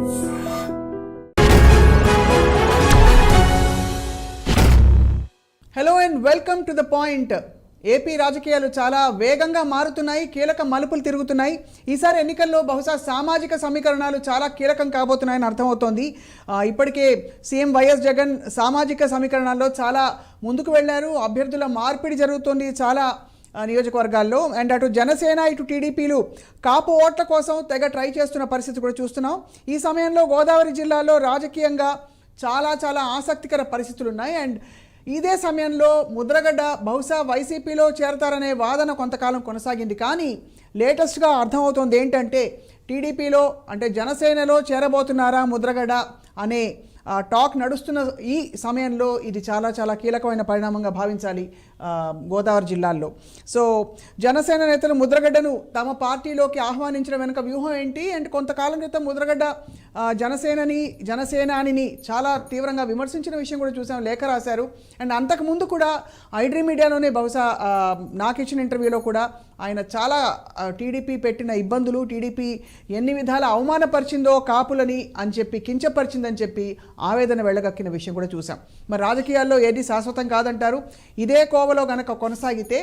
Hello and welcome to the point. AP రాజకీయాలు చాలా వేగంగా మారుతున్నాయి, కీలక మలుపులు తిరుగుతున్నాయి. ఈసారి ఎన్నికల్లో బహుశా సామాజిక సమీకరణాలు చాలా కీలకం కాబోతున్నాయని అర్థమవుతోంది. ఇప్పటికే సీఎం వైఎస్ జగన్ సామాజిక సమీకరణాల్లో చాలా ముందుకు వెళ్ళారు. అభ్యర్థుల మార్పిడి జరుగుతోంది చాలా నియోజకవర్గాల్లో. అండ్ అటు జనసేన ఇటు టీడీపీలు కాపు ఓట్ల కోసం తెగ ట్రై చేస్తున్న పరిస్థితి కూడా చూస్తున్నాం. ఈ సమయంలో గోదావరి జిల్లాలో రాజకీయంగా చాలా చాలా ఆసక్తికర పరిస్థితులు ఉన్నాయి. అండ్ ఇదే సమయంలో ముద్రగడ్డ బహుశా వైసీపీలో చేరతారనే వాదన కొంతకాలం కొనసాగింది. కానీ లేటెస్ట్గా అర్థమవుతోంది ఏంటంటే టీడీపీలో అంటే జనసేనలో చేరబోతున్నారా ముద్రగడ్డ అనే టాక్ నడుస్తున్న ఈ సమయంలో ఇది చాలా చాలా కీలకమైన పరిణామంగా భావించాలి గోదావరి జిల్లాల్లో. సో జనసేన నేతలు ముద్రగడ్డను తమ పార్టీలోకి ఆహ్వానించడం వెనుక వ్యూహం ఏంటి? అండ్ కొంతకాలం క్రితం ముద్రగడ్డ జనసేనాని చాలా తీవ్రంగా విమర్శించిన విషయం కూడా చూసాం, లేఖ రాశారు. అండ్ అంతకుముందు కూడా ఐడ్రీమ్ మీడియాలోనే బహుశా నాకు ఇచ్చిన ఇంటర్వ్యూలో కూడా ఆయన చాలా టీడీపీ పెట్టిన ఇబ్బందులు, టీడీపీ ఎన్ని విధాల అవమానపరిచిందో కాపులని అని చెప్పి, కించపరిచిందని చెప్పి ఆవేదన వెళ్ళగక్కిన విషయం కూడా చూసాం. మరి రాజకీయాల్లో ఏది శాశ్వతం కాదంటారు. ఇదే కోవలో గనక కొనసాగితే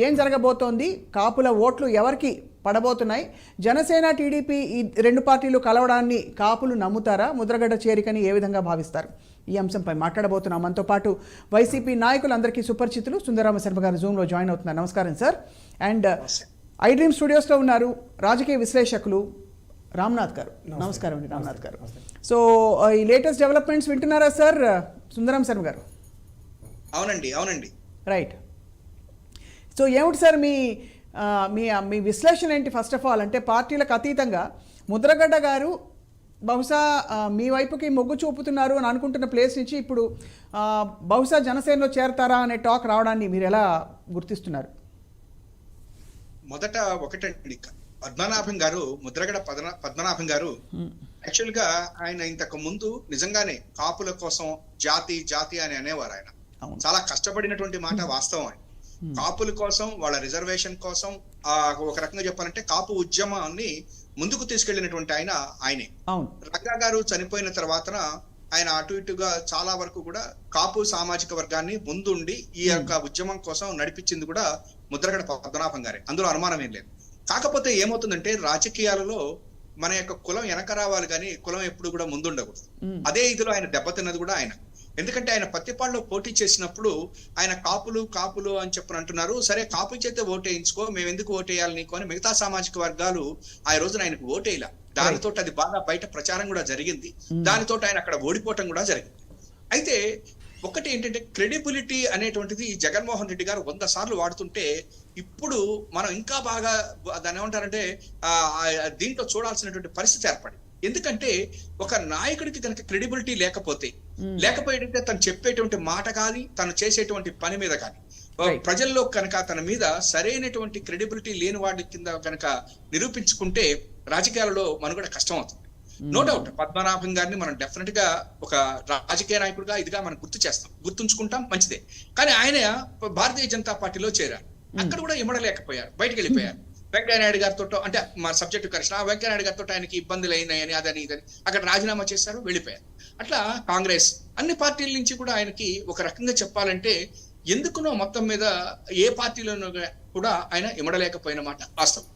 ఏం జరగబోతోంది? కాపుల ఓట్లు ఎవరికి పడబోతున్నాయి? జనసేన టీడీపీ ఈ రెండు పార్టీలు కలవడాన్ని కాపులు నమ్ముతారా? ముద్రగడ్డ చేరికని ఏ విధంగా భావిస్తారు? ఈ అంశంపై మాట్లాడబోతున్నాం. మనతో పాటు వైసీపీ నాయకులందరికీ సుపరిచితులు సుందరరామ శర్మ గారు జూమ్లో జాయిన్ అవుతున్నారు. నమస్కారం సార్. అండ్ ఐడ్రీమ్ స్టూడియోస్లో ఉన్నారు రాజకీయ విశ్లేషకులు రామ్నాథ్ గారు. నమస్కారం అండి రామ్నాథ్ గారు. సో ఈ లేటెస్ట్ డెవలప్మెంట్స్ వింటున్నారా సార్ సుందరం శర్మ గారు? అవునండి. రైట్. సో ఏమిటి సార్ మీ మీ విశ్లేషణ ఏంటి? ఫస్ట్ ఆఫ్ ఆల్ అంటే పార్టీలకు అతీతంగా ముద్రగడ్డ గారు బహుశా మీ వైపుకి మొగ్గు చూపుతున్నారు అని అనుకుంటున్న ప్లేస్ నుంచి ఇప్పుడు బహుశా జనసేనలో చేరతారా అనే టాక్ రావడాన్ని మీరు ఎలా గుర్తిస్తున్నారు? మొదట ఒకటండి, పద్మనాభం గారు, ముద్రగడ పద్మనాభం గారు యాక్చువల్ గా ఆయన ఇంతకు ముందు నిజంగానే కాపుల కోసం జాతి అని అనేవారు. ఆయన చాలా కష్టపడినటువంటి మాట వాస్తవం. ఆయన కాపుల కోసం, వాళ్ళ రిజర్వేషన్ కోసం, ఒక రకంగా చెప్పాలంటే కాపు ఉద్యమాన్ని ముందుకు తీసుకెళ్లినటువంటి ఆయనే. రంగా గారు చనిపోయిన తర్వాత ఆయన అటు ఇటుగా చాలా వరకు కూడా కాపు సామాజిక వర్గాన్ని ముందుండి ఈ యొక్క ఉద్యమం కోసం నడిపించింది కూడా ముద్రగడ పద్మనాభం గారే, అందులో అనుమానం ఏం లేదు. కాకపోతే ఏమవుతుందంటే రాజకీయాలలో మన యొక్క కులం వెనక రావాలి కానీ కులం ఎప్పుడు కూడా ముందుండకూడదు. అదే ఇదిలో ఆయన దెబ్బతిన్నది కూడా ఆయన. ఎందుకంటే ఆయన పత్తిపాడులో పోటీ చేసినప్పుడు ఆయన కాపులు అని చెప్పని అంటున్నారు. సరే కాపు చేస్తే ఓటేయించుకో, మేము ఎందుకు ఓటేయాలి నీకు అని మిగతా సామాజిక వర్గాలు ఆ రోజున ఆయనకు ఓటేయాల. దానితో అది బాగా బయట ప్రచారం కూడా జరిగింది. దానితో ఆయన అక్కడ ఓడిపోవటం కూడా జరిగింది. అయితే ఒకటి ఏంటంటే క్రెడిబిలిటీ అనేటువంటిది జగన్మోహన్ రెడ్డి గారు 100 సార్లు వాడుతుంటే ఇప్పుడు మనం ఇంకా బాగా దాన్ని ఏమంటారంటే దీంట్లో చూడాల్సినటువంటి పరిస్థితి ఏర్పడింది. ఎందుకంటే ఒక నాయకుడికి కనుక క్రెడిబిలిటీ లేకపోతే తను చెప్పేటువంటి మాట కానీ తను చేసేటువంటి పని మీద కానీ ప్రజల్లో కనుక తన మీద సరైనటువంటి క్రెడిబిలిటీ లేని వాడి కింద కనుక నిరూపించుకుంటే రాజకీయాలలో మనుగడ కష్టం అవుతుంది. నో డౌట్ పద్మనాభం గారిని మనం డెఫినెట్ గా ఒక రాజకీయ నాయకుడిగా ఇదిగా మనం గుర్తుంచుకుంటాం, మంచిదే. కానీ ఆయన భారతీయ జనతా పార్టీలో చేరారు. అక్కడ కూడా ఇమ్మడలేకపోయారు, బయటకు వెళ్ళిపోయారు. వెంకయ్యనాయుడు గారితో అంటే మా సబ్జెక్టు కృష్ణ వెంకయ్యనాయుడు గారితో ఆయనకి ఇబ్బందులు అయినాయని అదని ఇదని అక్కడ రాజీనామా చేశారు, వెళ్ళిపోయారు. అట్లా కాంగ్రెస్ అన్ని పార్టీల నుంచి కూడా ఆయనకి ఒక రకంగా చెప్పాలంటే ఎందుకునో మొత్తం మీద ఏ పార్టీలోనూ కూడా ఆయన ఇమ్మడలేకపోయిన మాట వాస్తవం.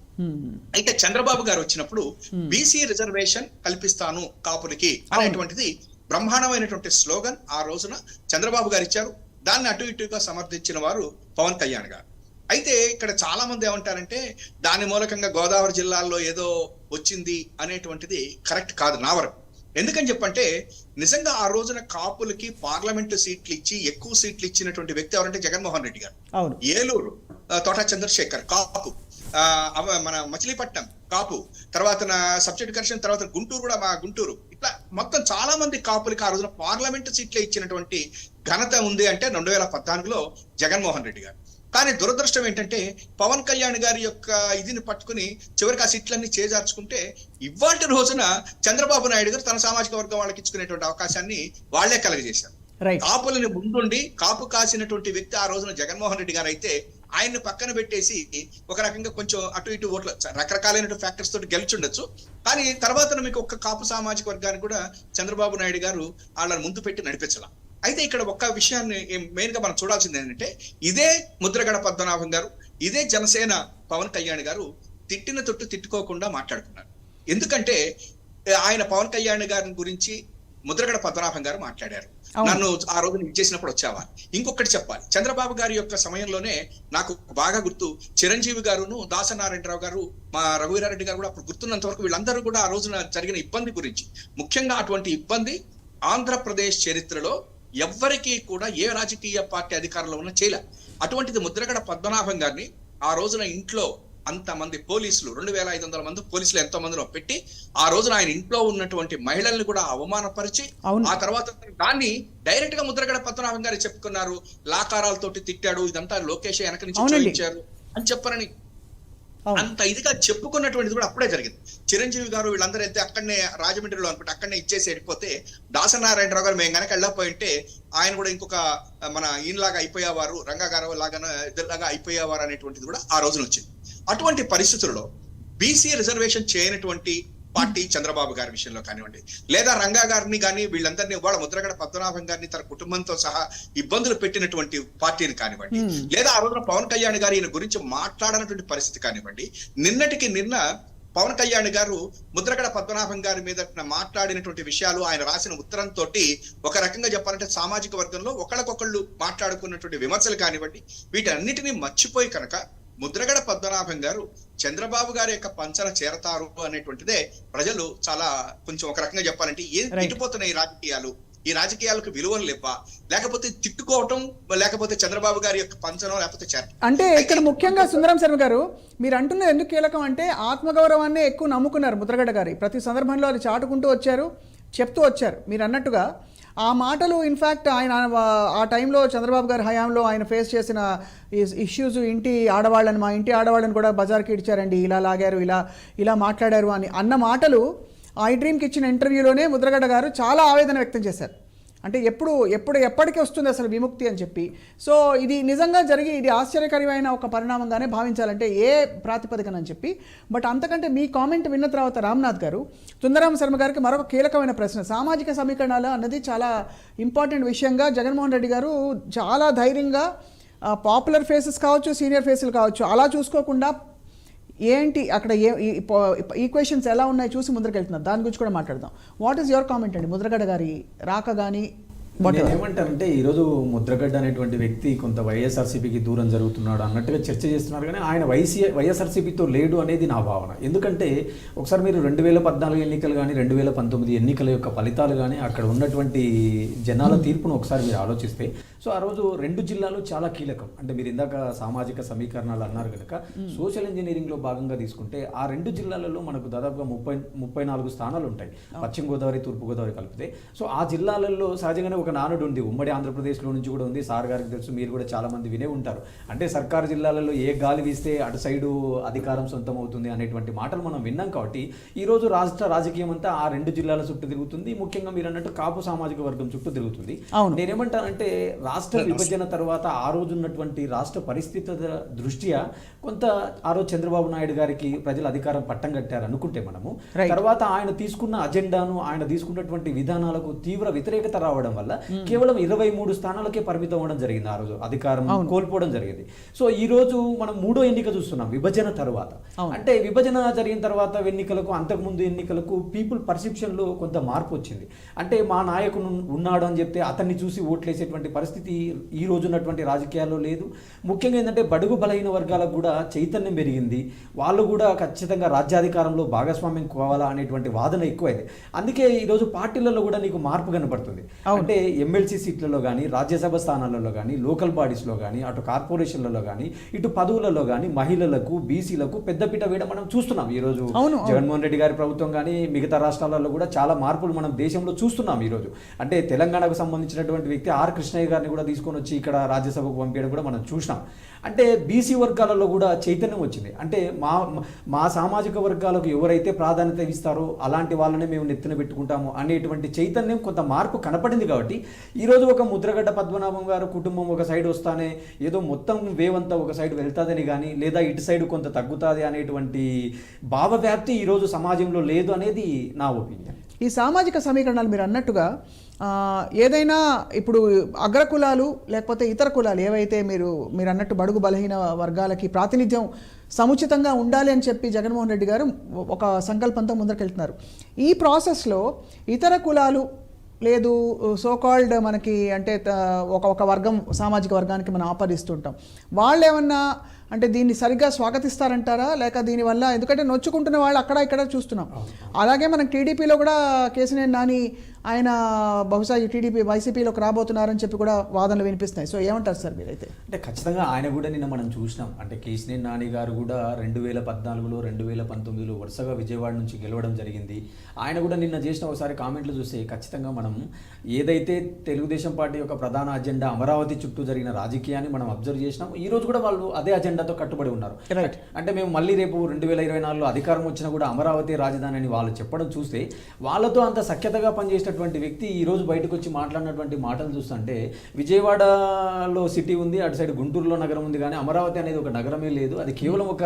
అయితే చంద్రబాబు గారు వచ్చినప్పుడు బీసీ రిజర్వేషన్ కల్పిస్తాను కాపులకి అనేటువంటిది బ్రహ్మాండమైనటువంటి స్లోగన్ ఆ రోజున చంద్రబాబు గారు ఇచ్చారు. దాన్ని అటు ఇటుగా సమర్థించిన వారు పవన్ కళ్యాణ్ గారు. అయితే ఇక్కడ చాలా మంది ఏమంటారంటే దాని మూలకంగా గోదావరి జిల్లాల్లో ఏదో వచ్చింది అనేటువంటిది కరెక్ట్ కాదు నా వరకు. ఎందుకని చెప్పంటే నిజంగా ఆ రోజున కాపులకి పార్లమెంటు సీట్లు ఇచ్చి ఎక్కువ సీట్లు ఇచ్చినటువంటి వ్యక్తి ఎవరంటే జగన్మోహన్ రెడ్డి గారు. ఏలూరు తోట చంద్రశేఖర్ కాపు, మన మచిలీపట్నం కాపు, తర్వాత సబ్జెక్ట్ కరెక్షన్, తర్వాత గుంటూరు కూడా మా గుంటూరు, ఇట్లా మొత్తం చాలా మంది కాపులకి ఆ రోజున పార్లమెంటు సీట్లే ఇచ్చినటువంటి ఘనత ఉంది అంటే 2014లో జగన్మోహన్ రెడ్డి గారు. కానీ దురదృష్టం ఏంటంటే పవన్ కళ్యాణ్ గారి యొక్క ఇదిని పట్టుకుని చివరికి ఆ సీట్లన్నీ చేజార్చుకుంటే ఇవాళ రోజున చంద్రబాబు నాయుడు గారు తన సామాజిక వర్గం వాళ్ళకి ఇచ్చుకునేటువంటి అవకాశాన్ని వాళ్లే కలగజేశారు. కాపులని ముందుండి కాపు కాసినటువంటి వ్యక్తి ఆ రోజున జగన్మోహన్ రెడ్డి గారు అయితే ఆయన్ని పక్కన పెట్టేసి ఒక రకంగా కొంచెం అటు ఇటు ఓట్ల రకరకాలైన ఫ్యాక్టర్స్ తోటి గెలిచుండొచ్చు. కానీ తర్వాత మీకు ఒక కాపు సామాజిక వర్గాన్ని కూడా చంద్రబాబు నాయుడు గారు వాళ్ళని ముందు పెట్టి నడిపించాల. అయితే ఇక్కడ ఒక్క విషయాన్ని మెయిన్ గా మనం చూడాల్సింది ఏంటంటే, ఇదే ముద్రగడ పద్మనాభం గారు, ఇదే జనసేన పవన్ కళ్యాణ్ గారు తిట్టిన తొట్టు తిట్టుకోకుండా మాట్లాడుకున్నారు. ఎందుకంటే ఆయన పవన్ కళ్యాణ్ గారి గురించి ముద్రగడ పద్మనాభం గారు మాట్లాడారు, నన్ను ఆ రోజు ఇచ్చేసినప్పుడు వచ్చావా. ఇంకొకటి చెప్పాలి, చంద్రబాబు గారి యొక్క సమయంలోనే నాకు బాగా గుర్తు, చిరంజీవి గారును, దాసనారాయణరావు గారు, మా రఘువీరారెడ్డి గారు కూడా అప్పుడు గుర్తున్నంత వరకు వీళ్ళందరూ కూడా ఆ రోజున జరిగిన ఇబ్బంది గురించి, ముఖ్యంగా అటువంటి ఇబ్బంది ఆంధ్రప్రదేశ్ చరిత్రలో ఎవ్వరికీ కూడా ఏ రాజకీయ పార్టీ అధికారంలో ఉన్నా చేయలే. అటువంటిది ముద్రగడ పద్మనాభం గారిని ఆ రోజున ఇంట్లో అంతమంది పోలీసులు, 2500 మంది పోలీసులు ఎంతో మందిలో పెట్టి ఆ రోజున ఆయన ఇంట్లో ఉన్నటువంటి మహిళల్ని కూడా అవమానపరిచి, ఆ తర్వాత దాన్ని డైరెక్ట్ గా ముద్రగడ పద్మనాభం గారు చెప్పుకున్నారు, లాకారాలతోటి తిట్టాడు, ఇదంతా లోకేష్ వెనక నుంచి చూపించారు అని చెప్పారని అంత ఇదిగా చెప్పుకున్నటువంటిది కూడా అప్పుడే జరిగింది. చిరంజీవి గారు వీళ్ళందరూ అయితే అక్కడనే రాజమండ్రిలో అనుకుంటే అక్కడనే ఇచ్చేసి వెళ్ళిపోతే, దాసనారాయణరావు గారు మేము కనుక వెళ్ళకపోయింటే ఆయన కూడా ఇంకొక మన ఈయనలాగా అయిపోయేవారు, రంగా గారు లాగా ఇద్దరులాగా అయిపోయేవారు అనేటువంటిది కూడా ఆ రోజున వచ్చింది. అటువంటి పరిస్థితుల్లో బీసీ రిజర్వేషన్ చేయనటువంటి పార్టీ చంద్రబాబు గారి విషయంలో కానివ్వండి, లేదా రంగా గారిని కానీ వీళ్ళందరినీ వాళ్ళ ముద్రగడ పద్మనాభం గారిని తన కుటుంబంతో సహా ఇబ్బందులు పెట్టినటువంటి పార్టీని కానివ్వండి, లేదా ఆ రోజున పవన్ కళ్యాణ్ గారు ఈయన గురించి మాట్లాడనటువంటి పరిస్థితి కానివ్వండి, నిన్నటికి నిన్న పవన్ కళ్యాణ్ గారు ముద్రగడ పద్మనాభం గారి మీద మాట్లాడినటువంటి విషయాలు, ఆయన రాసిన ఉత్తరంతో ఒక రకంగా చెప్పాలంటే సామాజిక వర్గంలో ఒకళ్ళకొకళ్ళు మాట్లాడుకున్నటువంటి విమర్శలు కానివ్వండి, వీటన్నిటిని మర్చిపోయి కనుక ముద్రగడ పద్మనాభం గారు చంద్రబాబు గారి యొక్క పంచన చేరతారు అనేటువంటిదే ప్రజలు చాలా కొంచెం ఒక రకంగా చెప్పాలంటే ఇటుపోతున్నాయి రాజకీయాలు, ఈ రాజకీయాలకు విలువలు లేవా, లేకపోతే తిట్టుకోవటం, లేకపోతే చంద్రబాబు గారి యొక్క పంచనం, లేకపోతే అంటే ఇక్కడ ముఖ్యంగా సుందరం శర్మ గారు మీరు అంటున్నది ఎందుకు కీలకం అంటే, ఆత్మగౌరవాన్ని ఎక్కువ నమ్ముకున్నారు ముద్రగడ గారి, ప్రతి సందర్భంలో అది చాటుకుంటూ వచ్చారు, చెప్తూ వచ్చారు. మీరు అన్నట్టుగా ఆ మాటలు ఇన్ఫ్యాక్ట్ ఆయన ఆ టైంలో చంద్రబాబు గారి హయాంలో ఆయన ఫేస్ చేసిన ఇష్యూస్, ఇంటి ఆడవాళ్ళని, మా ఇంటి ఆడవాళ్ళని కూడా బజార్కి ఇచ్చారండి, ఇలా లాగారు, ఇలా మాట్లాడారు అని అన్న మాటలు ఐ డ్రీమ్కి ఇచ్చిన ఇంటర్వ్యూలోనే ముద్రగడ గారు చాలా ఆవేదన వ్యక్తం చేశారు. అంటే ఎప్పటికీ వస్తుంది అసలు విముక్తి అని చెప్పి. సో ఇది నిజంగా జరిగి ఇది ఆశ్చర్యకరమైన ఒక పరిణామంగానే భావించాలంటే ఏ ప్రాతిపదికన అని చెప్పి. బట్ అంతకంటే మీ కామెంట్ విన్న తర్వాత రామ్నాథ్ గారు, సుందరం శర్మ గారికి మరొక కీలకమైన ప్రశ్న, సామాజిక సమీకరణాలు అన్నది చాలా ఇంపార్టెంట్ విషయంగా జగన్మోహన్ రెడ్డి గారు చాలా ధైర్యంగా పాపులర్ ఫేసెస్ కావచ్చు, సీనియర్ ఫేసులు కావచ్చు, అలా చూసుకోకుండా ఏంటి అక్కడ ఈక్వేషన్స్ ఎలా ఉన్నాయి చూసి ముందరకెళ్తున్నారు, దాని గురించి కూడా మాట్లాడదాం. వాట్ ఈస్ యువర్ కామెంట్ అండి ముద్రగడ గారి రాక కానీ? ఏమంటారంటే ఈరోజు ముద్రగడ్డ అనేటువంటి వ్యక్తి కొంత వైఎస్ఆర్సీపీకి దూరం జరుగుతున్నాడు అన్నట్టుగా చర్చ చేస్తున్నారు, కానీ ఆయన వైఎస్ఆర్సీపీతో లేడు అనేది నా భావన. ఎందుకంటే ఒకసారి మీరు 2014 ఎన్నికలు కానీ 2019 ఎన్నికల యొక్క ఫలితాలు కానీ అక్కడ ఉన్నటువంటి జనాల తీర్పును ఒకసారి మీరు ఆలోచిస్తే, సో ఆ రోజు 2 జిల్లాలు చాలా కీలకం. అంటే మీరు ఇందాక సామాజిక సమీకరణాలు అన్నారు కనుక, సోషల్ ఇంజనీరింగ్లో భాగంగా తీసుకుంటే ఆ 2 జిల్లాలలో మనకు దాదాపుగా 34 స్థానాలు ఉంటాయి, పశ్చిమ గోదావరి, తూర్పు గోదావరి కలిపితే. సో ఆ జిల్లాలలో సహజంగానే ఒక నానుడు ఉంది, ఉమ్మడి ఆంధ్రప్రదేశ్లో నుంచి కూడా ఉంది, సార్ గారికి తెలుసు, మీరు కూడా చాలా మంది వినే ఉంటారు. అంటే సర్కారు జిల్లాలలో ఏ గాలి వీస్తే అటు సైడు అధికారం సొంతం అవుతుంది అనేటువంటి మాటలు మనం విన్నాం. కాబట్టి ఈరోజు రాష్ట్ర రాజకీయం అంతా ఆ 2 జిల్లాల చుట్టూ తిరుగుతుంది, ముఖ్యంగా మీరు అన్నట్టు కాపు సామాజిక వర్గం చుట్టూ తిరుగుతుంది. నేనేమంటానంటే రాష్ట్ర విభజన తర్వాత ఆ రోజు ఉన్నటువంటి రాష్ట్ర పరిస్థితుల దృష్ట్యా కొంత ఆ రోజు చంద్రబాబు నాయుడు గారికి ప్రజలు అధికారం పట్టం కట్టారు అనుకుంటే మనము, తర్వాత ఆయన తీసుకున్న అజెండాను, ఆయన తీసుకున్నటువంటి విధానాలకు తీవ్ర వ్యతిరేకత రావడం వల్ల కేవలం 23 స్థానాలకే పరిమితం అవ్వడం జరిగింది, ఆ రోజు అధికారం కోల్పోవడం జరిగింది. సో ఈ రోజు మనం 3వ ఎన్నిక చూస్తున్నాం విభజన తర్వాత. అంటే విభజన జరిగిన తర్వాత ఎన్నికలకు, అంతకుముందు ఎన్నికలకు పీపుల్ పర్సెప్షన్ లో కొంత మార్పు వచ్చింది. అంటే మా నాయకుడు ఉన్నాడు అని చెప్తే అతన్ని చూసి ఓట్లేసేటువంటి పరిస్థితి ఈ రోజు ఉన్నటువంటి రాజకీయాల్లో లేదు. ముఖ్యంగా ఏంటంటే బడుగు బలహీన వర్గాలకు కూడా చైతన్యం పెరిగింది, వాళ్ళు కూడా ఖచ్చితంగా రాజ్యాధికారంలో భాగస్వామ్యం కావాలా అనేటువంటి వాదన ఎక్కువైంది. అందుకే ఈరోజు పార్టీలలో కూడా నీకు మార్పు కనపడుతుంది. అంటే ఎమ్మెల్సీ సీట్లలో కానీ, రాజ్యసభ స్థానాలలో కానీ, లోకల్ బాడీస్లో కానీ, అటు కార్పొరేషన్లలో కానీ, ఇటు పదవులలో కానీ మహిళలకు, బీసీలకు పెద్దపీట వేయడం మనం చూస్తున్నాం. ఈరోజు జగన్మోహన్ రెడ్డి గారి ప్రభుత్వం కానీ మిగతా రాష్ట్రాలలో కూడా చాలా మార్పులు మనం దేశంలో చూస్తున్నాం. ఈరోజు అంటే తెలంగాణకు సంబంధించినటువంటి వ్యక్తి ఆర్ కృష్ణయ్య గారిని కూడా తీసుకొని వచ్చి ఇక్కడ రాజ్యసభకు పంపించడం కూడా మనం చూసినాం. అంటే బీసీ వర్గాలలో కూడా చైతన్యం వచ్చింది. అంటే మా సామాజిక వర్గాలకు ఎవరైతే ప్రాధాన్యత ఇస్తారో అలాంటి వాళ్ళనే మేము నెత్తిన పెట్టుకుంటాము అనేటువంటి చైతన్యం, కొంత మార్పు కనపడింది. కాబట్టి కాబట్టి ఈరోజు ఒక ముద్రగడ్డ పద్మనాభం గారు కుటుంబం ఒక సైడ్ వస్తానే ఏదో మొత్తం వేవ్ అంతా ఒక సైడ్ వెళ్తాదని కానీ లేదా ఇటు సైడ్ కొంత తగ్గుతుంది అనేటువంటి భావవ్యాప్తి ఈరోజు సమాజంలో లేదు అనేది నా ఒపీనియన్. ఈ సామాజిక సమీకరణాలు మీరు అన్నట్టుగా ఏదైనా ఇప్పుడు అగ్రకులాలు లేకపోతే ఇతర కులాలు ఏవైతే మీరు అన్నట్టు బడుగు బలహీన వర్గాలకి ప్రాతినిధ్యం సముచితంగా ఉండాలి అని చెప్పి జగన్మోహన్ రెడ్డి గారు ఒక సంకల్పంతో ముందరకెళ్తున్నారు. ఈ ప్రాసెస్లో ఇతర కులాలు లేదు సోకాల్డ్ మనకి అంటే ఒక వర్గం సామాజిక వర్గానికి మనం ఆపాదిస్తుంటాం, వాళ్ళు ఏమన్నా అంటే దీన్ని సరిగ్గా స్వాగతిస్తారంటారా లేక దీనివల్ల, ఎందుకంటే నొచ్చుకుంటున్న వాళ్ళు అక్కడ ఇక్కడ చూస్తున్నాం. అలాగే మనం టీడీపీలో కూడా కేసినేని నాని ఆయన బహుశా ఈ టీడీపీ వైసీపీలోకి రాబోతున్నారని చెప్పి కూడా వాదనలు వినిపిస్తున్నాయి. సో ఏమంటారు సార్ మీరైతే? అంటే ఖచ్చితంగా ఆయన కూడా నిన్న మనం చూసినాం. అంటే కేసినేని నాని గారు కూడా 2014లో 2019లో వరుసగా విజయవాడ నుంచి గెలవడం జరిగింది. ఆయన కూడా నిన్న చేసిన ఒకసారి కామెంట్లు చూస్తే ఖచ్చితంగా మనం ఏదైతే తెలుగుదేశం పార్టీ యొక్క ప్రధాన అజెండా అమరావతి చుట్టూ జరిగిన రాజకీయాన్ని మనం అబ్జర్వ్ చేసినాం. ఈ రోజు కూడా వాళ్ళు అదే అజెండాతో కట్టుబడి ఉన్నారు. అంటే మేము మళ్ళీ రేపు 2024లో అధికారం వచ్చినా కూడా అమరావతి రాజధాని అని వాళ్ళు చెప్పడం చూస్తే వాళ్ళతో అంత సఖ్యతగా పనిచేసిన వ్యక్తి ఈ రోజు బయటకు వచ్చి మాట్లాడినటువంటి మాటలు చూస్తుంటే విజయవాడలో సిటీ ఉంది, అటు సైడ్ గుంటూరులో నగరం ఉంది, కానీ అమరావతి అనేది ఒక నగరమే లేదు, అది కేవలం ఒక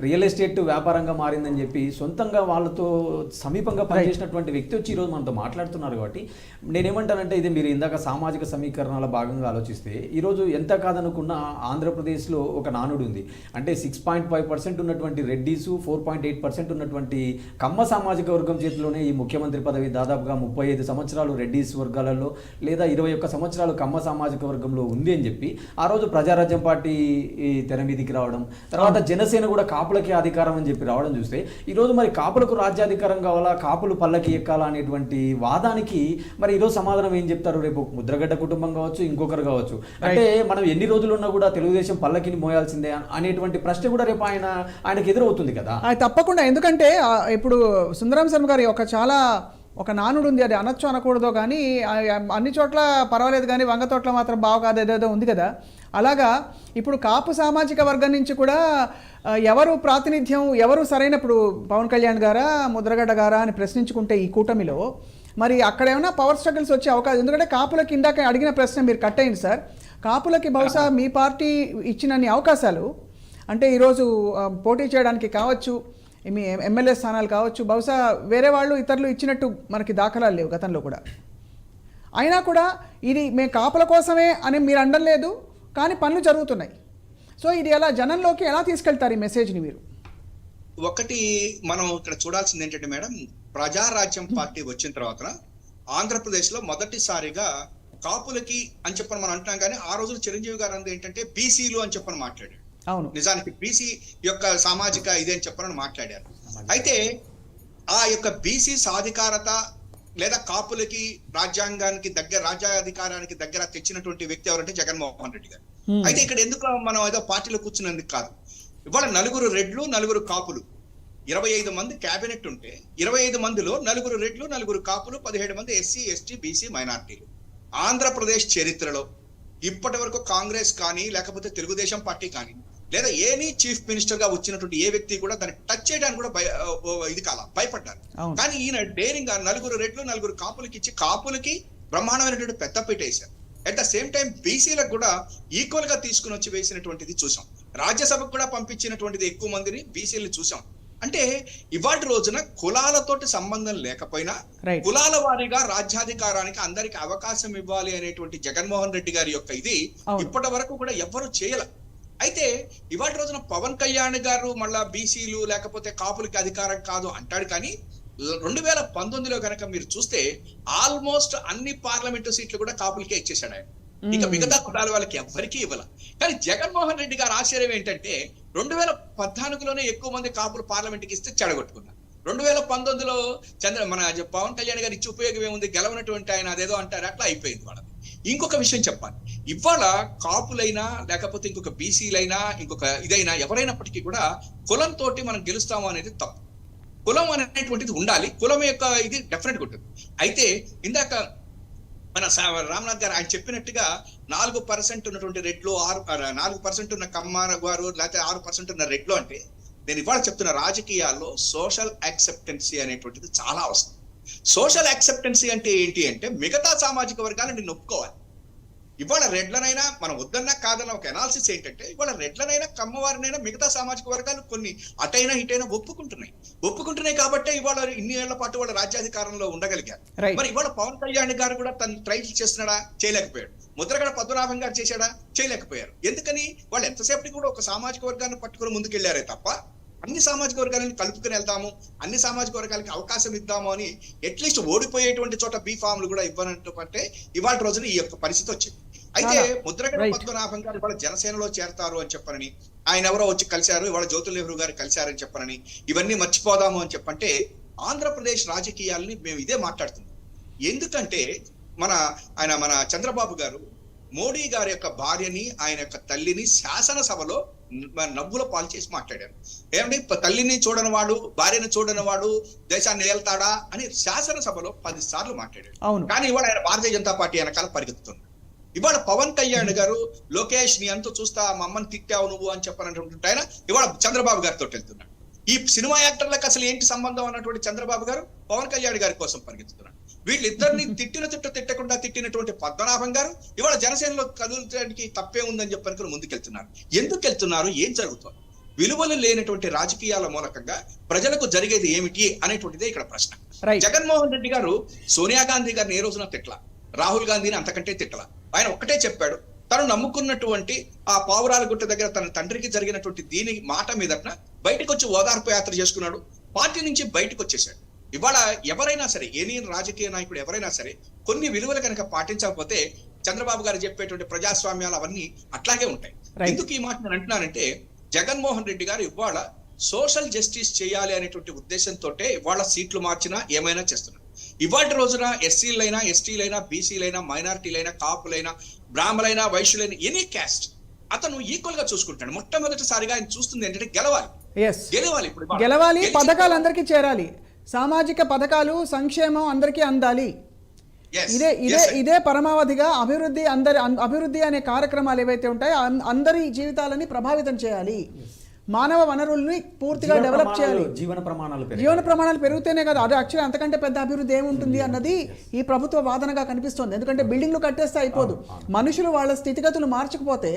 రియల్ ఎస్టేట్ వ్యాపారంగా మారిందని చెప్పి సొంతంగా వాళ్ళతో సమీపంగా పనిచేసినటువంటి వ్యక్తి వచ్చి ఈరోజు మనతో మాట్లాడుతున్నారు. కాబట్టి నేనేమంటానంటే ఇది మీరు ఇందాక సామాజిక సమీకరణాల భాగంగా ఆలోచిస్తే ఈరోజు ఎంత కాదనుకున్నా ఆంధ్రప్రదేశ్లో ఒక నానుడు ఉంది. అంటే 6.5% ఉన్నటువంటి రెడ్డీసు, 4.8% ఉన్నటువంటి కమ్మ సామాజిక వర్గం చేతిలోనే ఈ ముఖ్యమంత్రి పదవి దాదాపుగా 35 సంవత్సరాలు రెడ్డిస్ వర్గాలలో లేదా 21 సంవత్సరాలు కమ్మ సామాజిక వర్గంలో ఉంది అని చెప్పి ఆ రోజు ప్రజారాజ్యం పార్టీ తెర మీదికి రావడం, తర్వాత జనసేన కూడా కాపులకి అధికారం అని చెప్పి రావడం చూస్తే ఈరోజు మరి కాపులకు రాజ్యాధికారం కావాలా, కాపులు పల్లకి ఎక్కాలా అనేటువంటి వాదానికి మరి ఈరోజు సమాధానం ఏం చెప్తారు? రేపు ముద్రగడ్డ కుటుంబం కావచ్చు, ఇంకొకరు కావచ్చు, అంటే మనం ఎన్ని రోజులు ఉన్నా కూడా తెలుగుదేశం పల్లకిని మోయాల్సిందే అనేటువంటి ప్రశ్న కూడా రేపు ఆయనకు ఎదురవుతుంది కదా. తప్పకుండా. ఎందుకంటే ఇప్పుడు సుందరం శర్మ గారి ఒక నానుడు ఉంది, అది అనొచ్చు అనకూడదో కానీ అన్ని చోట్ల పర్వాలేదు కానీ వంగ తోట్ల మాత్రం బాగు కాదు ఏదేదో ఉంది కదా. అలాగా ఇప్పుడు కాపు సామాజిక వర్గం నుంచి కూడా ఎవరు ప్రాతినిధ్యం, ఎవరు సరైనప్పుడు పవన్ కళ్యాణ్ గారా ముద్రగడ్డ గారా అని ప్రశ్నించుకుంటే ఈ కూటమిలో మరి అక్కడ ఏమైనా పవర్ స్ట్రగుల్స్ వచ్చే అవకాశం, ఎందుకంటే కాపులకి ఇందాక అడిగిన ప్రశ్న మీరు కట్ అయింది సార్. కాపులకి బహుశా మీ పార్టీ ఇచ్చినన్ని అవకాశాలు అంటే ఈరోజు పోటీ చేయడానికి కావచ్చు, మీ ఎమ్మెల్యే స్థానాలు కావచ్చు, బహుశా వేరే వాళ్ళు ఇతరులు ఇచ్చినట్టు మనకి దాఖలాలు లేవు గతంలో కూడా. అయినా కూడా ఇది మేము కాపుల కోసమే అని మీరు అనలేదు, కానీ పనులు జరుగుతున్నాయి. సో ఇది ఎలా జనంలోకి ఎలా తీసుకెళ్తారు ఈ మెసేజ్ని మీరు? ఒకటి మనం ఇక్కడ చూడాల్సింది ఏంటంటే మేడం, ప్రజారాజ్యం పార్టీ వచ్చిన తర్వాత ఆంధ్రప్రదేశ్ లో మొదటిసారిగా కాపులకి అని చెప్పని మనం అంటున్నాం, కానీ ఆ రోజులు చిరంజీవి గారు అంది ఏంటంటే బీసీలు అని చెప్పని మాట్లాడాడు. అవును, నిజానికి బీసీ యొక్క సామాజిక ఇదే అని చెప్పని మాట్లాడారు. అయితే ఆ యొక్క బీసీ సాధికారత లేదా కాపులకి రాజ్యాంగానికి దగ్గర రాజ్యాధికారానికి దగ్గర తెచ్చినటువంటి వ్యక్తి ఎవరంటే జగన్మోహన్ రెడ్డి గారు. అయితే ఇక్కడ ఎందుకు మనం ఏదో పార్టీలో కూర్చున్నందుకు కాదు, ఇవాళ 4 రెడ్లు 4 కాపులు 25 మంది క్యాబినెట్ ఉంటే 25 మందిలో 4 రెడ్లు 4 కాపులు 17 మంది ఎస్సీ ఎస్టీ బీసీ మైనార్టీలు. ఆంధ్రప్రదేశ్ చరిత్రలో ఇప్పటి వరకు కాంగ్రెస్ కానీ లేకపోతే తెలుగుదేశం పార్టీ కానీ లేదా ఏనీ చీఫ్ మినిస్టర్ గా వచ్చినటువంటి ఏ వ్యక్తి కూడా దాన్ని టచ్ చేయడానికి కూడా భయపడ్డారు. కానీ ఈయన డేరింగ్ 4 రెడ్లు 4 కాపులకి ఇచ్చి కాపులకి బ్రహ్మాండమైనటువంటి పెద్దపీట వేశారు. అట్ ద సేమ్ టైం బీసీలకు కూడా ఈక్వల్ గా తీసుకుని వచ్చి వేసినటువంటిది చూసాం. రాజ్యసభకు కూడా పంపించినటువంటిది ఎక్కువ మందిని బీసీలు చూసాం. అంటే ఇవాటి రోజున కులాలతోటి సంబంధం లేకపోయినా కులాల వారీగా రాజ్యాధికారానికి అందరికి అవకాశం ఇవ్వాలి అనేటువంటి జగన్మోహన్ రెడ్డి గారి యొక్క ఇది ఇప్పటి వరకు కూడా ఎవ్వరూ చేయలే. అయితే ఇవాటి రోజున పవన్ కళ్యాణ్ గారు మళ్ళా బీసీలు లేకపోతే కాపులకి అధికారం కాదు అంటాడు, కానీ 2019లో కనుక మీరు చూస్తే ఆల్మోస్ట్ అన్ని పార్లమెంటు సీట్లు కూడా కాపులకే ఇచ్చేసాడు ఆయన. ఇక మిగతా కులాల వాళ్ళకి ఎవ్వరికీ ఇవ్వాల. కానీ జగన్మోహన్ రెడ్డి గారు ఆశ్చర్యం ఏంటంటే 2014లోనే ఎక్కువ మంది కాపులు పార్లమెంట్కి ఇస్తే చెడగొట్టుకున్నారు. 2019లో మన పవన్ కళ్యాణ్ గారు ఇచ్చి ఉపయోగం ఏముంది, గెలవనటువంటి ఆయన అదేదో అంటారు, అట్లా అయిపోయింది వాళ్ళది. ఇంకొక విషయం చెప్పాలి, ఇవాళ కాపులైనా లేకపోతే ఇంకొక బీసీలైనా ఇంకొక ఇదైనా ఎవరైనప్పటికీ కూడా కులంతో మనం గెలుస్తాము అనేది తప్పు. కులం అనేటువంటిది ఉండాలి, కులం యొక్క ఇది డెఫినెట్గా ఉంటుంది. అయితే ఇందాక మన రామ్నాథ్ గారు ఆయన చెప్పినట్టుగా 4% ఉన్నటువంటి రెడ్లు 4% ఉన్న కమ్మార గారు లేకపోతే 6% ఉన్న రెడ్లు అంటే నేను ఇవాళ చెప్తున్న రాజకీయాల్లో సోషల్ యాక్సెప్టెన్సీ అనేటువంటిది చాలా అవసరం. సోషల్ యాక్సెప్టెన్సీ అంటే ఏంటి అంటే మిగతా సామాజిక వర్గాలను నిన్ను ఒప్పుకోవాలి. ఇవాళ రెడ్లనైనా మనం వద్దన్నా కాదన్న ఒక అనాలిసిస్ ఏంటంటే ఇవాళ రెడ్లనైనా కమ్మవారినైనా మిగతా సామాజిక వర్గాలు కొన్ని అటైనా ఇటైనా ఒప్పుకుంటున్నాయి కాబట్టే ఇవాళ ఇన్ని ఏళ్ల పాటు వాళ్ళ రాజ్యాధికారంలో ఉండగలిగారు. మరి ఇవాళ పవన్ కళ్యాణ్ గారు కూడా తను ట్రై చేస్తున్నాడా? చేయలేకపోయాడు. ముద్రగడ పద్మనాభం గారు చేశాడా? చేయలేకపోయారు. ఎందుకని? వాళ్ళు ఎంతసేపటికి కూడా ఒక సామాజిక వర్గాన్ని పట్టుకుని ముందుకెళ్లారే తప్ప అన్ని సామాజిక వర్గాలను కలుపుకుని వెళ్తాము, అన్ని సామాజిక వర్గాలకి అవకాశం ఇద్దాము అని అట్లీస్ట్ ఓడిపోయేటువంటి చోట బీఫామ్లు కూడా ఇవ్వనంటే ఇవాళ రోజున ఈ యొక్క పరిస్థితి వచ్చింది. అయితే ముద్రగడ పద్మనాభం గారు ఇవాళ జనసేనలో చేరతారు అని చెప్పనని, ఆయన ఎవరో వచ్చి కలిశారు, ఇవాళ జ్యోతుల్ నెహ్రూ గారు కలిశారని చెప్పనని, ఇవన్నీ మర్చిపోదాము అని చెప్పంటే ఆంధ్రప్రదేశ్ రాజకీయాల్ని మేము ఇదే మాట్లాడుతున్నాం. ఎందుకంటే మన చంద్రబాబు గారు మోడీ గారి యొక్క భార్యని, ఆయన యొక్క తల్లిని శాసనసభలో నవ్వుల పాలు చేసి మాట్లాడారు. ఏమంటే తల్లిని చూడని వాడు, భార్యను చూడని వాడు దేశాన్ని ఏళ్తాడా అని శాసనసభలో 10 సార్లు మాట్లాడాడు. కానీ ఇవాళ ఆయన భారతీయ జనతా పార్టీ వెనకాల పరిగెత్తుతున్నాడు. ఇవాళ పవన్ కళ్యాణ్ గారు లోకేష్ నీ అంతా చూస్తా మా అమ్మని తిట్టావు నువ్వు అని చెప్పనటువంటి ఆయన ఇవాళ చంద్రబాబు గారితో వెళ్తున్నాడు. ఈ సినిమా యాక్టర్లకు అసలు ఏంటి సంబంధం అన్నటువంటి చంద్రబాబు గారు పవన్ కళ్యాణ్ గారి కోసం పరిగెత్తుతున్నాడు. వీళ్ళిద్దరిని తిట్టకుండా తిట్టినటువంటి పద్మనాభం గారు ఇవాళ జనసేనలో కదులడానికి తప్పే ఉందని చెప్పని ముందుకెళ్తున్నారు. ఎందుకు వెళ్తున్నారు? ఏం జరుగుతుంది? విలువలు లేనటువంటి రాజకీయాల మూలకంగా ప్రజలకు జరిగేది ఏమిటి అనేటువంటిదే ఇక్కడ ప్రశ్న. జగన్మోహన్ రెడ్డి గారు సోనియా గాంధీ గారిని ఏ రోజున తిట్ల, రాహుల్ గాంధీని అంతకంటే తిట్టల. ఆయన ఒక్కటే చెప్పాడు, తను నమ్ముకున్నటువంటి ఆ పావురాల గుట్ట దగ్గర తన తండ్రికి జరిగినటువంటి దీని మాట మీదట బయటకు వచ్చి ఓదార్పు యాత్ర చేసుకున్నాడు. పార్టీ నుంచి బయటకు వచ్చేసాడు. ఇవాళ ఎవరైనా సరే, ఎనీ రాజకీయ నాయకుడు ఎవరైనా సరే కొన్ని విలువలు కనుక పాటించకపోతే చంద్రబాబు గారు చెప్పేటువంటి ప్రజాస్వామ్యాలు అవన్నీ అట్లాగే ఉంటాయి. ఎందుకు ఈ మాట నేను అంటున్నానంటే జగన్మోహన్ రెడ్డి గారు ఇవాళ సోషల్ జస్టిస్ చేయాలి అనేటువంటి ఉద్దేశంతో ఇవాళ సీట్లు మార్చినా ఏమైనా చేస్తున్నారు. ఇవాటి రోజున ఎస్సీలైనా, ఎస్టీలైనా, బీసీలైనా, మైనారిటీలైనా, కాపులైనా, బ్రాహ్మలైనా, వైశ్యులైనా, ఎనీ క్యాస్ట్ అతను ఈక్వల్ గా చూసుకుంటాడు. మొట్టమొదటిసారిగా ఆయన చూస్తుంది ఏంటంటే గెలవాలి. ఇప్పుడు గెలవాలి, పథకాలు అందరికీ చేరాలి, సామాజిక పథకాలు సంక్షేమం అందరికీ అందాలి. ఇదే పరమావధిగా అభివృద్ధి అనే కార్యక్రమాలు ఏవైతే ఉంటాయో అందరి జీవితాలని ప్రభావితం చేయాలి. మానవ వనరుల్ని పూర్తిగా డెవలప్ చేయాలి. జీవన ప్రమాణాలు పెరిగితేనే కదా. అది యాక్చువల్లీ అంతకంటే పెద్ద అభివృద్ధి ఏముంటుంది అన్నది ఈ ప్రభుత్వ వాదనగా కనిపిస్తుంది. ఎందుకంటే బిల్డింగ్లు కట్టేస్తే అయిపోదు. మనుషులు వాళ్ళ స్థితిగతులు మార్చకపోతే,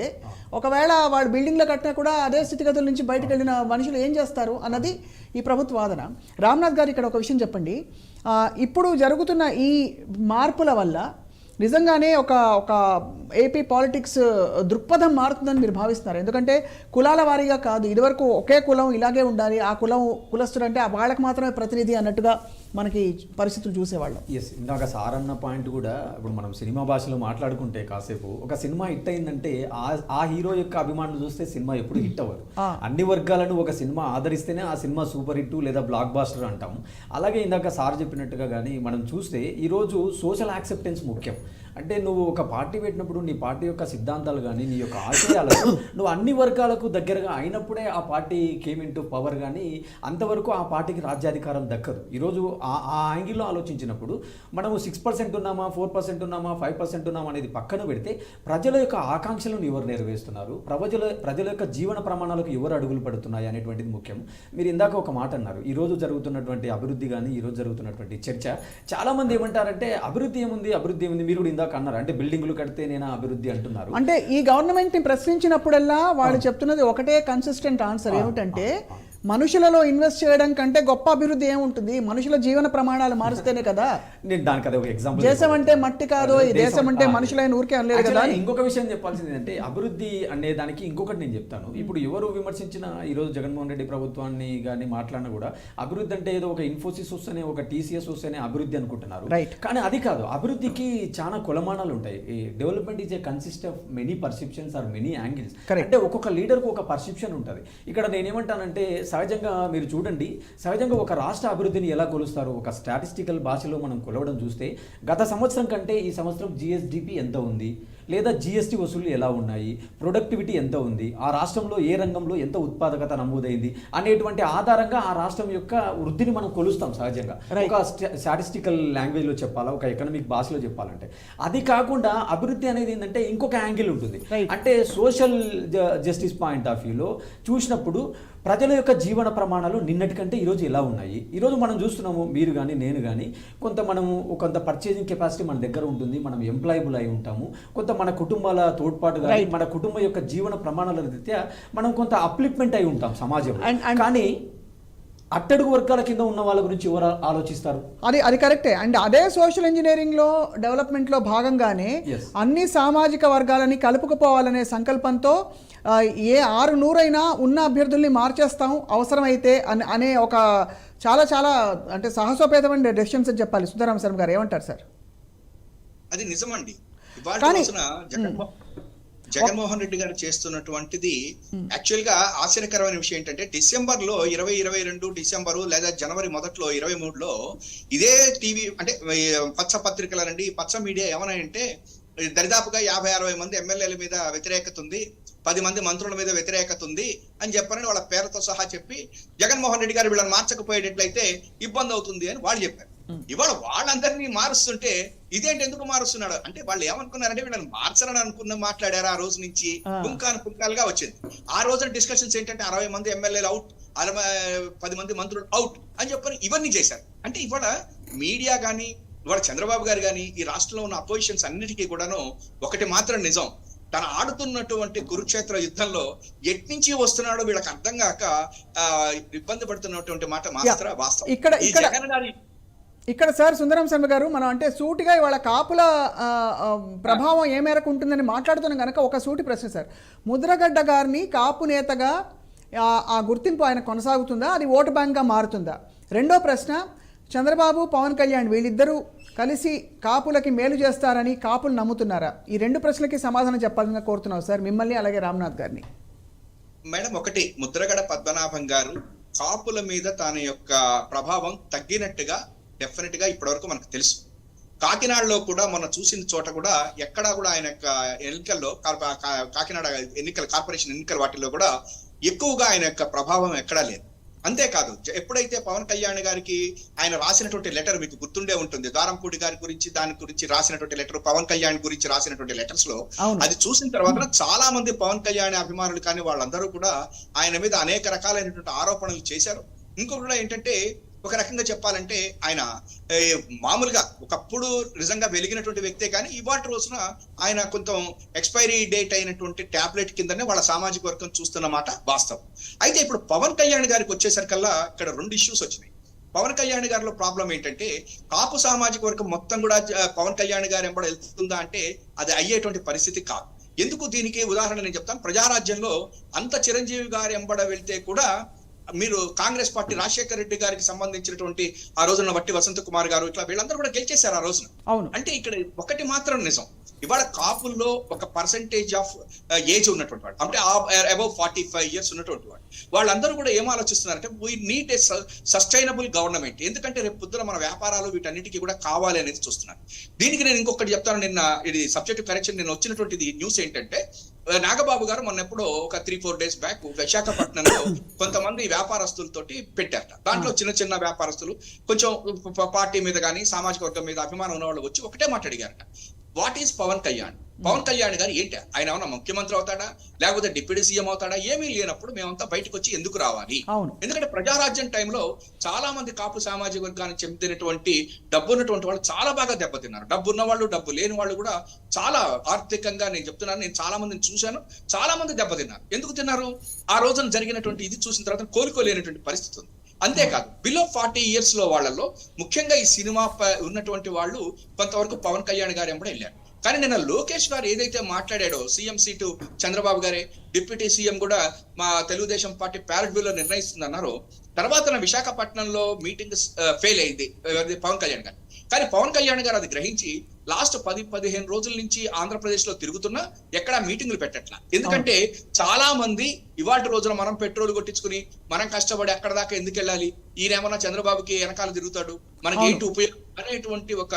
ఒకవేళ వాళ్ళు బిల్డింగ్లు కట్టినా కూడా అదే స్థితిగతుల నుంచి బయటకు వెళ్ళిన మనుషులు ఏం చేస్తారు అన్నది ఈ ప్రభుత్వ వాదన. రామ్నాథ్ గారు ఇక్కడ ఒక విషయం చెప్పండి. ఇప్పుడు జరుగుతున్న ఈ మార్పుల వల్ల నిజంగానే ఒక ఏపీ పాలిటిక్స్ దృక్పథం మారుతుందని మీరు భావిస్తున్నారు? ఎందుకంటే కులాల వారీగా కాదు, ఇదివరకు ఒకే కులం ఇలాగే ఉండాలి, ఆ కులస్తుడు అంటే వాళ్ళకి మాత్రమే ప్రతినిధి అన్నట్టుగా మనకి పరిస్థితులు చూసేవాళ్ళం. ఇందాక సార్ అన్న పాయింట్ కూడా ఇప్పుడు మనం సినిమా భాషలో మాట్లాడుకుంటే కాసేపు ఒక సినిమా హిట్ అయిందంటే ఆ హీరో యొక్క అభిమానులు చూస్తే సినిమా ఎప్పుడు హిట్ అవ్వదు. అన్ని వర్గాలను ఒక సినిమా ఆదరిస్తేనే ఆ సినిమా సూపర్ హిట్ లేదా బ్లాక్ బాస్టర్ అంటాం. అలాగే ఇందాక సార్ చెప్పినట్టుగా కానీ మనం చూస్తే ఈరోజు సోషల్ యాక్సెప్టెన్స్ ముఖ్యం. అంటే నువ్వు ఒక పార్టీ పెట్టినప్పుడు నీ పార్టీ యొక్క సిద్ధాంతాలు కానీ నీ యొక్క ఆశయాలను నువ్వు అన్ని వర్గాలకు దగ్గరగా అయినప్పుడే ఆ పార్టీ కేమ్ ఇంటూ పవర్. కానీ అంతవరకు ఆ పార్టీకి రాజ్యాధికారం దక్కదు. ఈరోజు ఆ యాంగిల్లో ఆలోచించినప్పుడు మనము 6% ఉన్నామా, 4% ఉన్నామా, 5% ఉన్నామా అనేది పక్కన పెడితే ప్రజల యొక్క ఆకాంక్షలను ఎవరు నెరవేరుస్తున్నారు, ప్రజల యొక్క జీవన ప్రమాణాలకు ఎవరు అడుగులు పడుతున్నాయి అనేటువంటిది ముఖ్యం. మీరు ఇందాక ఒక మాట అన్నారు, ఈరోజు జరుగుతున్నటువంటి అభివృద్ధి కానీ ఈరోజు జరుగుతున్నటువంటి చర్చ చాలామంది ఏమంటారంటే అభివృద్ధి ఏముంది, మీరు కూడా ఇందాక అన్నారు అంటే బిల్డింగులు కడితే నేను అభివృద్ధి అంటున్నారు. అంటే ఈ గవర్నమెంట్ ని ప్రశ్నించినప్పుడల్లా వాళ్ళు చెప్తున్నది ఒకటే కన్సిస్టెంట్ ఆన్సర్ ఏమిటంటే మనుషులలో ఇన్వెస్ట్ చేయడం కంటే గొప్ప అభివృద్ధి ఏముంటుంది, మనుషుల జీవన ప్రమాణాలు మారుస్తేనే కదా. నేను దానికి అదే ఒక ఎగ్జాంపుల్, దేశం అంటే మట్టి కాదు, ఈ దేశం అంటే మనుషులైన ఊరికే అనలేదు కదా. ఇంకొక విషయం చెప్పాల్సింది ఏంటంటే అభివృద్ధి అనే దానికి ఇంకొకటి నేను చెప్తాను. ఇప్పుడు ఎవరు విమర్శించినా ఈరోజు జగన్మోహన్ రెడ్డి ప్రభుత్వాన్ని కానీ మాట్లాడినా కూడా అభివృద్ధి అంటే ఏదో ఒక ఇన్ఫోసిస్ వస్తేనే, ఒక టీసీఎస్ వస్తేనే అభివృద్ధి అనుకుంటున్నారు. కానీ అది కాదు. అభివృద్ధికి చాలా కొలమానాలు ఉంటాయి. Development is a consist of many perceptions or many angles. అంటే ఒక్కొక్క లీడర్కు ఒక పర్సెప్షన్ ఉంటుంది. ఇక్కడ నేనేమంటానంటే సహజంగా మీరు చూడండి, సహజంగా ఒక రాష్ట్ర అభివృద్ధిని ఎలా కొలుస్తారు, ఒక స్టాటిస్టికల్ భాషలో మనం కొలవడం చూస్తే గత సంవత్సరం కంటే ఈ సంవత్సరం జిఎస్డిపి ఎంత ఉంది, లేదా జిఎస్టీ వసూళ్లు ఎలా ఉన్నాయి, ప్రొడక్టివిటీ ఎంత ఉంది, ఆ రాష్ట్రంలో ఏ రంగంలో ఎంత ఉత్పాదకత నమోదైంది అనేటువంటి ఆధారంగా ఆ రాష్ట్రం యొక్క వృద్ధిని మనం కొలుస్తాం సహజంగా. ఒక స్టాటిస్టికల్ లాంగ్వేజ్లో చెప్పాలా, ఒక ఎకనామిక్ భాషలో చెప్పాలంటే. అది కాకుండా అభివృద్ధి అనేది ఏంటంటే ఇంకొక యాంగిల్ ఉంటుంది. అంటే సోషల్ జస్టిస్ పాయింట్ ఆఫ్ వ్యూలో చూసినప్పుడు ప్రజల యొక్క జీవన ప్రమాణాలు నిన్నటి కంటే ఈరోజు ఎలా ఉన్నాయి? ఈరోజు మనం చూస్తున్నాము, మీరు కానీ నేను కానీ కొంత పర్చేజింగ్ కెపాసిటీ మన దగ్గర ఉంటుంది, మనం ఎంప్లాయబుల్ అయి ఉంటాము, కొంత మన కుటుంబాల తోడ్పాటు కానీ మన కుటుంబం యొక్క జీవన ప్రమాణాల రీత్యా మనం కొంత అప్లిప్మెంట్ అయి ఉంటాం సమాజంలో. కానీ అట్టడుగు వర్గాల కింద ఉన్న వాళ్ళ గురించి ఎవరు ఆలోచిస్తారు? అది కరెక్టే. అండ్ అదే సోషల్ ఇంజనీరింగ్లో డెవలప్మెంట్లో భాగంగానే అన్ని సామాజిక వర్గాలని కలుపుకుపోవాలనే సంకల్పంతో ఏ 600 ఉన్న అభ్యర్థుల్ని మార్చేస్తాం అవసరమైతే అనే ఒక చాలా చాలా అంటే సాహసోపేతమైన డెసిషన్స్ అని చెప్పాలి. సుందరరామ శర్మ గారు ఏమంటారు సార్? అది నిజమండి. ఇవాళ జగన్మోహన్ రెడ్డి గారు చేస్తున్నటువంటిది యాక్చువల్ గా ఆశ్చర్యకరమైన విషయం ఏంటంటే డిసెంబర్ 2022 డిసెంబరు లేదా జనవరి మొదట్లో 23లో ఇదే టీవీ అంటే పచ్చ పత్రికలనండి, పచ్చ మీడియా ఏమన్నాయంటే దరిదాపుగా 50-60 మంది ఎమ్మెల్యేల మీద వ్యతిరేకత ఉంది, 10 మంది మంత్రుల మీద వ్యతిరేకత ఉంది అని చెప్పారని వాళ్ళ పేరుతో సహా చెప్పి జగన్మోహన్ రెడ్డి గారు వీళ్ళని మార్చకపోయేటట్లయితే ఇబ్బంది అవుతుంది అని వాళ్ళు చెప్పారు. ఇవాళ వాళ్ళందరినీ మారుస్తుంటే ఇదేంటి ఎందుకు మారుస్తున్నాడు అంటే వాళ్ళు ఏమనుకున్నారంటే వీళ్ళని మార్చాలని మాట్లాడారు. ఆ రోజు నుంచి పుంకాలుగా వచ్చింది. ఆ రోజున డిస్కషన్స్ ఏంటంటే 60 మంది ఎమ్మెల్యేలు అవుట్, 10 మంది మంత్రులు అవుట్ అని చెప్పని ఇవన్నీ చేశారు. అంటే ఇవాళ మీడియా కానీ ఇవాళ చంద్రబాబు గారు కానీ ఈ రాష్ట్రంలో ఉన్న అపోజిషన్స్ అన్నిటికీ కూడాను ఒకటి మాత్రం నిజం, తను ఆడుతున్నటువంటి కురుక్షేత్ర యుద్ధంలో ఎట్నుంచి వస్తున్నాడో వీళ్ళకి అర్థం కాక ఇబ్బంది పడుతున్నటువంటి మాట మాత్రం వాస్తవం. ఇక్కడ సార్ సుందరం శర్మ గారు, మనం అంటే సూటిగా ఇవాళ కాపుల ప్రభావం ఏ మేరకు ఉంటుందని మాట్లాడుతున్నాం కనుక ఒక సూటి ప్రశ్న సార్. ముద్రగడ్డ గారిని కాపు నేతగా ఆ గుర్తింపు ఆయన కొనసాగుతుందా, అది ఓటు బ్యాంక్గా మారుతుందా? రెండో ప్రశ్న, చంద్రబాబు పవన్ కళ్యాణ్ వీళ్ళిద్దరూ కలిసి కాపులకి మేలు చేస్తారని కాపులు నమ్ముతున్నారా? ఈ 2 ప్రశ్నలకి సమాధానం చెప్పాలని కోరుతున్నాం సార్ మిమ్మల్ని అలాగే రామ్నాథ్ గారిని. మేడం, ఒకటి, ముద్రగడ పద్మనాభం గారు కాపుల మీద తన యొక్క ప్రభావం తగ్గినట్టుగా డెఫినెట్ గా ఇప్పటివరకు మనకు తెలుసు. కాకినాడలో కూడా మనం చూసిన చోట కూడా ఎక్కడా కూడా ఆయన యొక్క ఎన్నికల్లో కాకినాడ ఎన్నికల కార్పొరేషన్ ఎన్నికల వాటిల్లో కూడా ఎక్కువగా ఆయన యొక్క ప్రభావం ఎక్కడా లేదు. అంతేకాదు, ఎప్పుడైతే పవన్ కళ్యాణ్ గారికి ఆయన రాసినటువంటి లెటర్ మీకు గుర్తుండే ఉంటుంది, ద్వారంపూడి గారి గురించి దాని గురించి రాసినటువంటి లెటర్, పవన్ కళ్యాణ్ గురించి రాసినటువంటి లెటర్స్ లో అది చూసిన తర్వాత చాలా మంది పవన్ కళ్యాణ్ అభిమానులు కానీ వాళ్ళందరూ కూడా ఆయన మీద అనేక రకాలైనటువంటి ఆరోపణలు చేశారు. ఇంకొకటి కూడా ఏంటంటే ఒక రకంగా చెప్పాలంటే ఆయన మామూలుగా ఒకప్పుడు నిజంగా వెలిగినటువంటి వ్యక్తే కానీ ఇవాటి రోజున ఆయన కొంచెం ఎక్స్పైరీ డేట్ అయినటువంటి టాబ్లెట్ కిందనే వాళ్ళ సామాజిక వర్గం చూస్తున్నమాట వాస్తవం. అయితే ఇప్పుడు పవన్ కళ్యాణ్ గారికి వచ్చేసరికల్లా ఇక్కడ 2 ఇష్యూస్ వచ్చినాయి. పవన్ కళ్యాణ్ గారిలో ప్రాబ్లం ఏంటంటే కాపు సామాజిక వర్గం మొత్తం కూడా పవన్ కళ్యాణ్ గారు ఎంబడ వెళ్తుందా అంటే అది అయ్యేటువంటి పరిస్థితి కాదు. ఎందుకు దీనికి ఉదాహరణ నేను చెప్తాను. ప్రజారాజ్యంలో అంత చిరంజీవి గారు ఎంబడ వెళ్తే కూడా మీరు కాంగ్రెస్ పార్టీ రాజశేఖర రెడ్డి గారికి సంబంధించినటువంటి ఆ రోజున వట్టి వసంత కుమార్ గారు ఇట్లా వీళ్ళందరూ కూడా గెలిచేశారు ఆ రోజున. అంటే ఇక్కడ ఒకటి మాత్రం నిజం, ఇవాళ కాపుల్లో ఒక పర్సెంటేజ్ ఆఫ్ ఏజ్ ఉన్నటువంటి వాడు అంటే అబౌవ్ 45 years ఉన్నటువంటి వాడు వాళ్ళందరూ కూడా ఏం ఆలోచిస్తున్నారంటే we need a sustainable government. ఎందుకంటే రేపు పొద్దున మన వ్యాపారాలు వీటన్నిటికీ కూడా కావాలి అనేది చూస్తున్నారు. దీనికి నేను ఇంకొకటి చెప్తాను. నిన్న ఇది సబ్జెక్ట్ కరెక్షన్ నిన్న వచ్చినటువంటి న్యూస్ ఏంటంటే నాగబాబు గారు మొన్న ఎప్పుడో ఒక 3-4 days బ్యాక్ విశాఖపట్నంలో కొంతమంది వ్యాపారస్తులతోటి పెట్టారట. దాంట్లో చిన్న వ్యాపారస్తులు కొంచెం పార్టీ మీద కానీ సామాజిక వర్గం మీద అభిమానం ఉన్న వాళ్ళు వచ్చి ఒకటే మాట అడిగారట, వాట్ ఈస్ పవన్ కళ్యాణ్? పవన్ కళ్యాణ్ గారు ఏంటి, ఆయన ఏమన్నా ముఖ్యమంత్రి అవుతాడా లేకపోతే డిప్యూటీ సీఎం అవుతాడా? ఏమీ లేనప్పుడు మేమంతా బయటకు వచ్చి ఎందుకు రావాలి? ఎందుకంటే ప్రజారాజ్యం టైంలో చాలా మంది కాపు సామాజిక వర్గానికి చెందినటువంటి డబ్బు ఉన్నటువంటి వాళ్ళు చాలా బాగా దెబ్బతిన్నారు. డబ్బు ఉన్న వాళ్ళు, డబ్బు లేని వాళ్ళు కూడా చాలా ఆర్థికంగా నేను చెప్తున్నాను, నేను చాలా మందిని చూశాను, చాలా మంది దెబ్బతిన్నారు. ఎందుకు తిన్నారు? ఆ రోజున జరిగినటువంటి ఇది చూసిన తర్వాత కోలుకోలేనటువంటి పరిస్థితి ఉంది. అంతేకాదు బిలో 40 years లో వాళ్ళలో ముఖ్యంగా ఈ సినిమా ఉన్నటువంటి వాళ్ళు కొంతవరకు పవన్ కళ్యాణ్ గారు ఎంబడే వెళ్ళారు. కానీ నిన్న లోకేష్ గారు ఏదైతే మాట్లాడాడో సీఎం సీటు చంద్రబాబు గారే, డిప్యూటీ సీఎం కూడా మా తెలుగుదేశం పార్టీ ప్యారెట్ బిల్ లో నిర్ణయిస్తుంది అన్నారు. తర్వాత విశాఖపట్నంలో మీటింగ్ ఫెయిల్ అయింది పవన్ కళ్యాణ్ గారు. కానీ పవన్ కళ్యాణ్ గారు అది గ్రహించి లాస్ట్ 10-15 రోజుల నుంచి ఆంధ్రప్రదేశ్ లో తిరుగుతున్నా ఎక్కడా మీటింగ్లు పెట్టట్లా. ఎందుకంటే చాలా మంది ఇవాటి రోజున మనం పెట్రోల్ కొట్టించుకుని మనం కష్టపడి అక్కడ దాకా ఎందుకు వెళ్ళాలి, ఈయనేమన్నా చంద్రబాబుకి వెనకాల తిరుగుతాడు, మనకి ఏంటి ఉపయోగం అనేటువంటి ఒక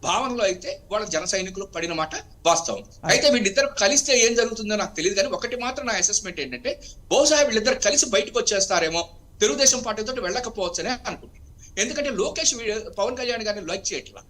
భావనలో అయితే వాళ్ళ జన సైనికులు పడిన మాట వాస్తవం. అయితే వీళ్ళిద్దరు కలిస్తే ఏం జరుగుతుందో నాకు తెలియదు. కానీ ఒకటి మాత్రం నా అసెస్మెంట్ ఏంటంటే బహుశా వీళ్ళిద్దరు కలిసి బయటకు వచ్చేస్తారేమో, తెలుగుదేశం పార్టీతో వెళ్ళకపోవచ్చనే అనుకుంటున్నాను. ఎందుకంటే లోకేష్ పవన్ కళ్యాణ్ గారిని లైక్ చేయట్లా.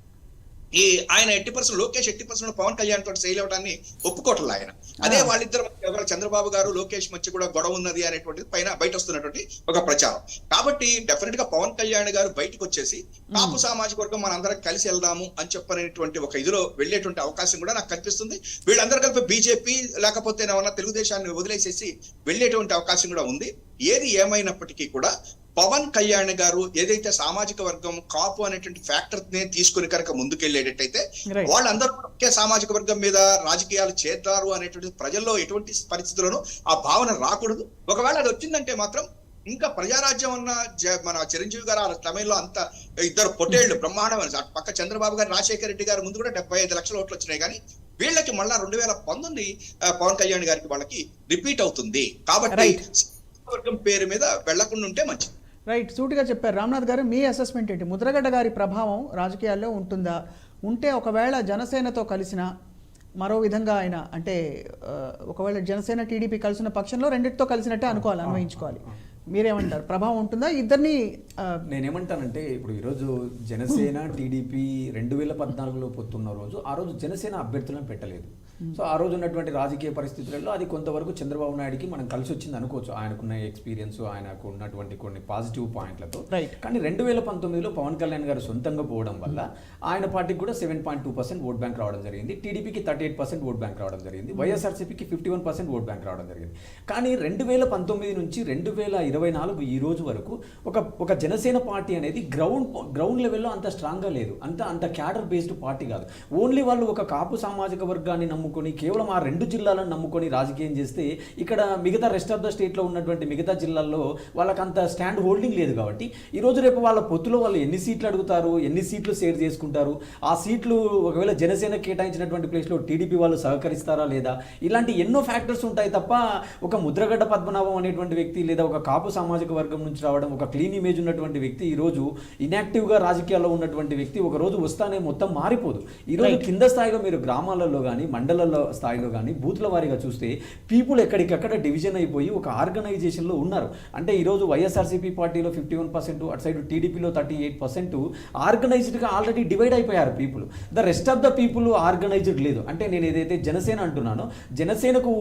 ఆయన 80% లోకేష్ 80% పవన్ కళ్యాణ్ తోటి ఫెయిల్ అవడాన్ని ఒప్పుకోవట్లేదు ఆయన. అదే వాళ్ళిద్దరు ఎవరు చంద్రబాబు గారు లోకేష్ మధ్య కూడా గొడవ ఉన్నది అనేటువంటిది బయట వస్తున్నటువంటి ఒక ప్రచారం. కాబట్టి డెఫినెట్ గా పవన్ కళ్యాణ్ గారు బయటకు వచ్చేసి కాపు సామాజిక వర్గం మనందరం కలిసి వెళ్దాము అని చెప్పనేటువంటి ఒక ఇదిలో వెళ్లేటువంటి అవకాశం కూడా నాకు కనిపిస్తుంది. వీళ్ళందరూ కలిపి బీజేపీ లేకపోతే ఏమన్నా తెలుగుదేశాన్ని వదిలేసేసి వెళ్లేటువంటి అవకాశం కూడా ఉంది. ఏది ఏమైనప్పటికీ కూడా పవన్ కళ్యాణ్ గారు ఏదైతే సామాజిక వర్గం కాపు అనేటువంటి ఫ్యాక్టర్ నే తీసుకుని కనుక ముందుకెళ్లేటట్టయితే వాళ్ళందరూ ఒకే సామాజిక వర్గం మీద రాజకీయాలు చేద్దారు అనేటువంటి ప్రజల్లో ఎటువంటి పరిస్థితుల్లోనూ ఆ భావన రాకూడదు. ఒకవేళ అది వచ్చిందంటే మాత్రం ఇంకా ప్రజారాజ్యం అన్న మన చిరంజీవి గారు ఆ తమిళలో అంత ఇద్దరు పొట్టేళ్లు బ్రహ్మాండమైన పక్క చంద్రబాబు గారు రాజశేఖర రెడ్డి గారు ముందు కూడా 75 లక్షల ఓట్లు వచ్చినాయి. కానీ వీళ్ళకి మళ్ళా 2019 పవన్ కళ్యాణ్ గారికి వాళ్ళకి రిపీట్ అవుతుంది. కాబట్టి వర్గం పేరు మీద వెళ్లకుండా ఉంటే మంచిది. రైట్, సూటిగా చెప్పారు రామ్నాథ్ గారు. మీ అసెస్మెంట్ ఏంటి? ముద్రగడ్డ గారి ప్రభావం రాజకీయాల్లో ఉంటుందా? ఉంటే ఒకవేళ జనసేనతో కలిసిన మరో విధంగా ఆయన అంటే ఒకవేళ జనసేన టీడీపీ కలిసిన పక్షంలో రెండింటితో కలిసినట్టే అనుకోవాలి, అన్వయించుకోవాలి. మీరేమంటారు? ప్రభావం ఉంటుందా ఇద్దరిని? నేనేమంటానంటే ఇప్పుడు ఈరోజు జనసేన టీడీపీ 2014లో పొత్తున్న రోజు ఆ రోజు జనసేన అభ్యర్థులను పెట్టలేదు. సో ఆ రోజు ఉన్నటువంటి రాజకీయ పరిస్థితులలో అది కొంతవరకు చంద్రబాబు నాయుడుకి మనం కలిసి వచ్చింది అనుకోవచ్చు, ఆయనకున్న ఎక్స్పీరియన్స్, ఆయనకు ఉన్నటువంటి కొన్ని పాజిటివ్ పాయింట్లతో. కానీ 2019లో పవన్ కళ్యాణ్ గారు సొంతంగా పోవడం వల్ల ఆయన పార్టీకి కూడా 7.2% ఓట్ బ్యాంక్ రావడం జరిగింది, టీడీపీకి 38% ఓట్ బ్యాంక్ రావడం జరిగింది, వైఎస్ఆర్సీపీకి 51% ఓట్ బ్యాంక్ రావడం జరిగింది. కానీ 2019 నుంచి 2024 ఈ రోజు వరకు ఒక జనసేన పార్టీ అనేది గ్రౌండ్ లెవెల్లో అంత స్ట్రాంగ్గా లేదు, అంత క్యాడర్ బేస్డ్ పార్టీ కాదు. ఓన్లీ వాళ్ళు ఒక కాపు సామాజిక వర్గాన్ని నమ్ముకొని కేవలం ఆ 2 జిల్లాలను నమ్ముకొని రాజకీయం చేస్తే ఇక్కడ మిగతా రెస్ట్ ఆఫ్ ద స్టేట్లో ఉన్నటువంటి మిగతా జిల్లాల్లో వాళ్ళకి అంత స్టాండ్ హోల్డింగ్ లేదు. కాబట్టి ఈరోజు రేపు వాళ్ళ పొత్తులో వాళ్ళు ఎన్ని సీట్లు అడుగుతారు, ఎన్ని సీట్లు షేర్ చేసుకుంటారు, ఆ సీట్లు ఒకవేళ జనసేన కేటాయించినటువంటి ప్లేస్లో టీడీపీ వాళ్ళు సహకరిస్తారా లేదా, ఇలాంటి ఎన్నో ఫ్యాక్టర్స్ ఉంటాయి తప్ప ఒక ముద్రగడ్డ పద్మనాభం అనేటువంటి వ్యక్తి లేదా ఒక కాపు సామాజిక వర్గం నుంచి రావడం, ఒక క్లీన్ ఇమేజ్ ఉన్నటువంటి వ్యక్తి ఈరోజు ఇన్యాక్టివ్గా రాజకీయాల్లో ఉన్నటువంటి వ్యక్తి ఒకరోజు వస్తానే మొత్తం మారిపోదు. ఈరోజు కింద స్థాయిలో మీరు గ్రామాలలో కానీ మండల స్థాయిలో కానీ బూత్ల వారీగా చూస్తే పీపుల్ ఎక్కడికక్కడ డివిజన్ అయిపోయి ఒక ఆర్గనైజేషన్లో ఉన్నారు. అంటే ఈరోజు వైఎస్ఆర్సీపీ పార్టీలో 51%, అటు సైడ్ టీడీపీలో 38% ఆర్గనైజ్డ్గా ఆల్రెడీ డివైడ్ అయిపోయారు people. The rest of the people organised లేదు. అంటే నేను ఏదైతే జనసేన అంటున్నానో జనసేనకు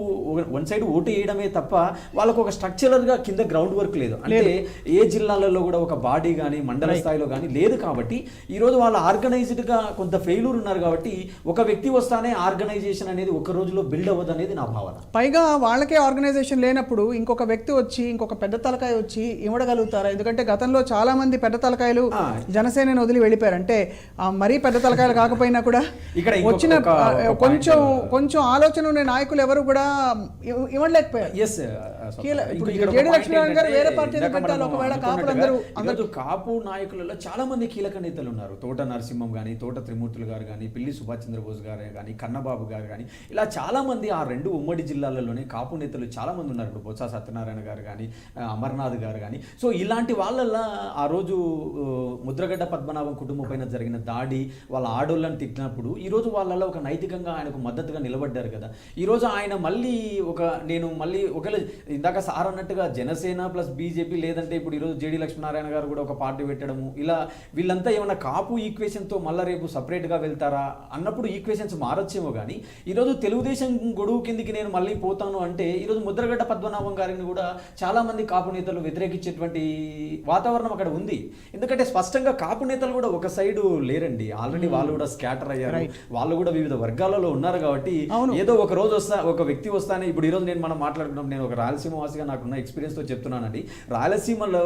వన్ సైడ్ ఓటు వేయడమే తప్ప వాళ్ళకు ఒక స్ట్రక్చరల్గా కింద గ్రౌండ్ వర్క్ లేదు. అంటే ఏ జిల్లాలలో కూడా ఒక బాడీ కానీ మండల స్థాయిలో కానీ లేదు. కాబట్టి ఈరోజు వాళ్ళు ఆర్గనైజ్డ్గా కొంత ఫెయిల్యూర్ ఉన్నారు. కాబట్టి ఒక వ్యక్తి వస్తానే ఆర్గనైజేషన్ అనేది ఒక రోజులో బిల్డ్ అవ్వదు అనేది నా భావన. పైగా వాళ్ళకే ఆర్గనైజేషన్ లేనప్పుడు ఇంకొక వ్యక్తి వచ్చి ఇంకొక పెద్ద తలకాయ వచ్చి ఇవ్వగలుగుతారా? ఎందుకంటే గతంలో చాలా మంది పెద్ద తలకాయలు జనసేనని వదిలి వెళ్ళిపోయారు. అంటే మరీ పెద్ద తలకాయలు కాకపోయినా కూడా ఇక్కడ వచ్చిన కొంచెం ఆలోచన ఉన్న నాయకులు ఎవరు కూడా ఇవ్వలేకపోయారు. కాపు నాయకులలో చాలా మంది కీలక నేతలు ఉన్నారు. తోట నరసింహం గానీ, తోట త్రిమూర్తులు గారు కానీ, పిల్లి సుభాష్ చంద్రబోస్ గారు కానీ, కన్నబాబు గారు కానీ, ఇలా చాలా మంది ఆ 2 ఉమ్మడి జిల్లాలలోనే కాపు నేతలు చాలా మంది ఉన్నారు. ఇప్పుడు బొత్స సత్యనారాయణ గారు కానీ, అమర్నాథ్ గారు కానీ. సో ఇలాంటి వాళ్ళల్లో ఆ రోజు ముద్రగడ్డ పద్మనాభం కుటుంబం పైన జరిగిన దాడి, వాళ్ళ ఆడోళ్ళని తిట్టినప్పుడు ఈరోజు వాళ్ళలో ఒక నైతికంగా ఆయనకు మద్దతుగా నిలబడ్డారు కదా. ఈరోజు ఆయన మళ్ళీ ఒకవేళ ఇందాక సార్ అన్నట్టుగా జనసేన ప్లస్ బీజేపీ లేదంటే ఇప్పుడు ఈరోజు జేడీ లక్ష్మీనారాయణ గారు కూడా ఒక పార్టీ పెట్టడము, ఇలా వీళ్ళంతా ఏమైనా కాపు ఈక్వేషన్తో మళ్ళీ రేపు సపరేట్గా వెళ్తారా అన్నప్పుడు ఈక్వేషన్స్ మారొచ్చేమో. కానీ ఈరోజు తెలుగుదేశం గొడుగు కిందికి నేను మళ్ళీ పోతాను అంటే ఈరోజు ముద్రగడ్డ పద్మనాభం గారిని కూడా చాలా మంది కాపు నేతలు వ్యతిరేకించేటువంటి వాతావరణం అక్కడ ఉంది. ఎందుకంటే స్పష్టంగా కాపు నేతలు కూడా ఒక సైడు లేరండి, ఆల్రెడీ వాళ్ళు కూడా స్కాటర్ అయ్యారు, వాళ్ళు కూడా వివిధ వర్గాలలో ఉన్నారు. కాబట్టి ఏదో ఒక రోజు ఒక వ్యక్తి వస్తానే ఇప్పుడు ఈరోజు మనం మాట్లాడుకున్నాం, నేను ఒక రాయలసీమ వాసిగా నాకున్న ఎక్స్పీరియన్స్తో చెప్తున్నానండి. రాయలసీమలో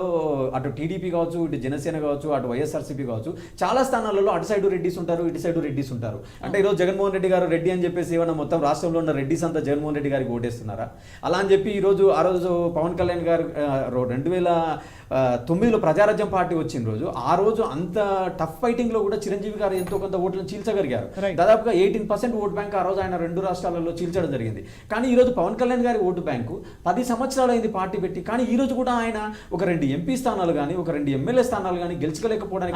అటు టీడీపీ కావచ్చు, ఇటు జనసేన కావచ్చు, అటు వైఎస్ఆర్సీపీ కావచ్చు, చాలా స్థానాలలో అటు సైడు రెడ్డిస్ ఉంటారు, ఇటు సైడు రెడ్డిస్ ఉంటారు. అంటే ఈరోజు జగన్మోహన్ రెడ్డి గారు రెడ్డి అని చెప్పేసి ఏమన్నా మొత్తం రాష్ట్రంలో ఉన్న రెడ్డిస్ అంతా జగన్మోహన్ రెడ్డి గారికి ఓటేస్తున్నారా? అలా అని చెప్పి ఆ రోజు పవన్ కళ్యాణ్ గారు 2009లో ప్రజారాజ్యం పార్టీ వచ్చిన రోజు ఆ రోజు అంత టఫ్ ఫైటింగ్ లో కూడా చిరంజీవి గారు ఎంతో కొంత ఓట్లను చీల్చగలిగారు. దాదాపుగా 18% ఓట్ బ్యాంక్ ఆ రోజు ఆయన 2 రాష్ట్రాలలో చీల్చడం జరిగింది. కానీ ఈ రోజు పవన్ కళ్యాణ్ గారి ఓటు బ్యాంకు 10 సంవత్సరాలు అయింది పార్టీ పెట్టి, కానీ ఈ రోజు కూడా ఆయన ఒక 2 ఎంపీ స్థానాలు కానీ, ఒక 2 ఎమ్మెల్యే స్థానాలు కానీ గెలుచుకోలేకపోవడానికి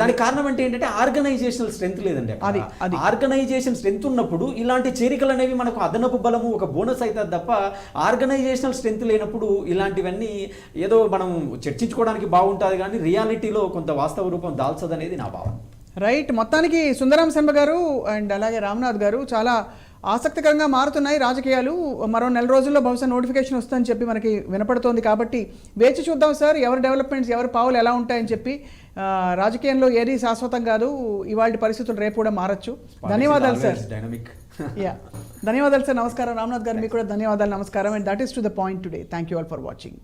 దానికి కారణం ఏంటంటే ఆర్గనైజేషనల్ స్ట్రెంత్ లేదండి. ఆర్గనైజేషన్ స్ట్రెంత్ ఉన్నప్పుడు ఇలాంటి చేరికలు అనేవి మనకు అదనపు బలము, ఒక బోనస్ అవుతుంది తప్ప ఆర్గనైజేషనల్ స్ట్రెంత్ లేనప్పుడు ఇలాంటివన్నీ ఏదో మనం చర్చించుకోవడానికి బాగుంటుంది కానీ రియాలిటీలో కొంత వాస్తవ రూపం దాల్చదనేది నా భావన. రైట్, మొత్తానికి సుందరం శర్మ గారు అండ్ అలాగే రామ్నాథ్ గారు చాలా ఆసక్తికరంగా మారుతున్నాయి రాజకీయాలు. మరో నెల రోజుల్లో బహుశా నోటిఫికేషన్ వస్తుందని చెప్పి మనకి వినపడుతోంది. కాబట్టి వేచి చూద్దాం సార్, ఎవరి డెవలప్మెంట్స్ ఎవరి పావులు ఎలా ఉంటాయని చెప్పి. రాజకీయంలో ఏది శాశ్వతం కాదు, ఇవాళ పరిస్థితులు రేపు కూడా మారచ్చు. ధన్యవాదాలు సార్. డైనమిక్. ధన్యవాదాలు సార్. నమస్కారం రామ్నాథ్ గారు, మీకు కూడా ధన్యవాదాలు. నమస్కారం. And that is to the point today. Thank you all for watching.